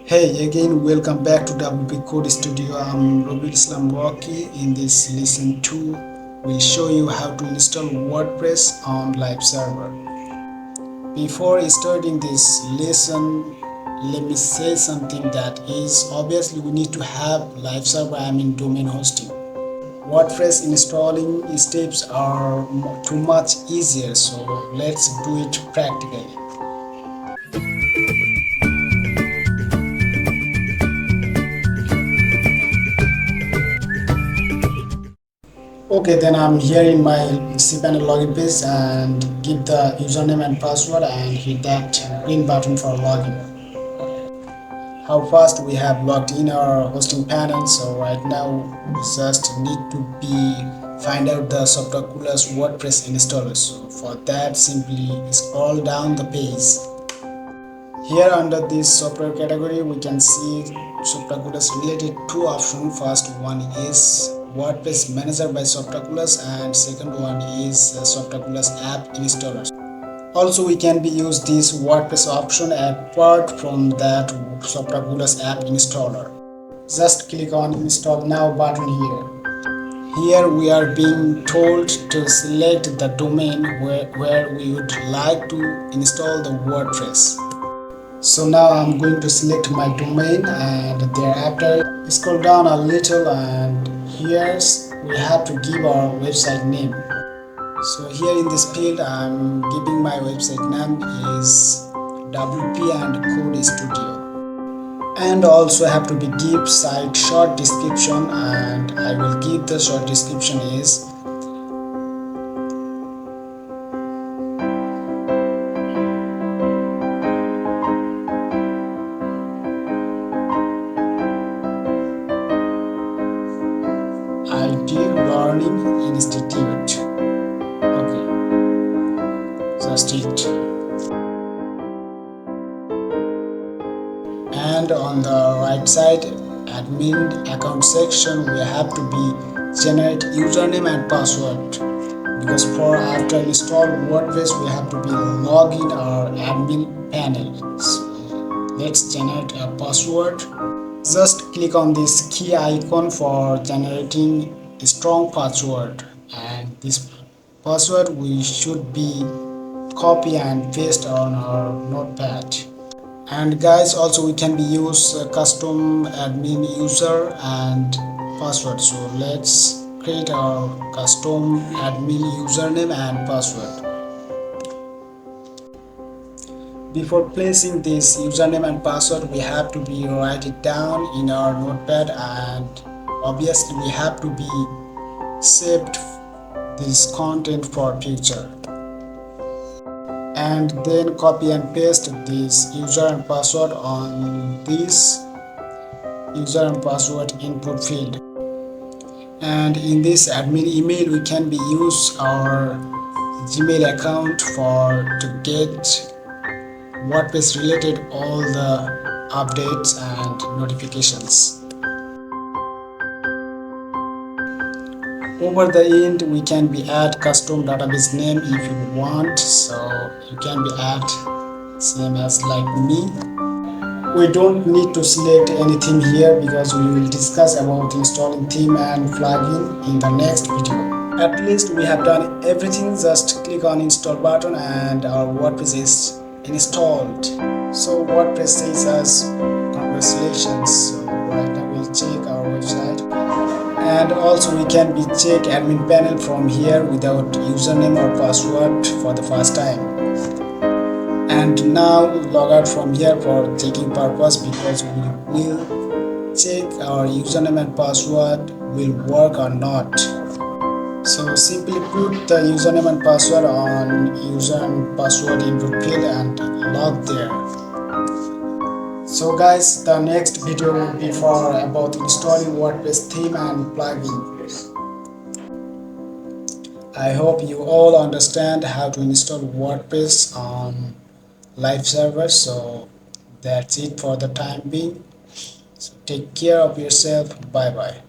Hey again, welcome back to WP Code Studio. I'm Robil Islam Rocky. In this lesson 2, we'll show you how to install WordPress on live server. Before starting this lesson, let me say something that is obviously we need to have live server, domain hosting. WordPress installing steps are too much easier, so let's do it practically. Okay, then I'm here in my cPanel login page and give the username and password and hit that green button for login. How fast we have logged in our hosting panel. So right now we just need to find out the Softaculous WordPress installer. So for that, simply scroll down the page. Here under this software category, we can see Softaculous related two options. First one is WordPress Manager by Softaculous and second one is Softaculous App Installer. Also, we can use this WordPress option apart from that Softaculous App Installer. Just click on Install Now button here. Here we are being told to select the domain where we would like to install the WordPress. So now I'm going to select my domain and thereafter scroll down a little and here we have to give our website name. So here in this field I'm giving my website name is WP and Code Studio. And also have to give site short description, and I will give the short description is IT Learning Institute. Okay, just it. And on the right side, admin account section, we have to generate username and password, because for after install WordPress we have to log in our admin panel. So let's generate a password. Just click on this key icon for generating a strong password, and this password we should copy and paste on our notepad. And guys, also we can use custom admin user and password. So let's create our custom admin username and password. Before placing this username and password, we have to write it down in our notepad, and obviously we have to saved this content for future. And then copy and paste this user and password on this user and password input field. And in this admin email we can use our Gmail account to get WordPress related all the updates and notifications. Over the end we can add custom database name if you want, so you can add same as like me. We don't need to select anything here because we will discuss about installing theme and plugin in the next video. At least we have done everything. Just click on install button and our WordPress is installed. So WordPress says us congratulations. So right now we'll check our website. And also we can check admin panel from here without username or password for the first time. And now log out from here for checking purpose, because we will check our username and password will work or not. So simply put the username and password on user and password input field and log there. So guys, the next video will be about installing WordPress theme and plugin. I hope you all understand how to install WordPress on live server. So that's it for the time being. So take care of yourself. Bye bye.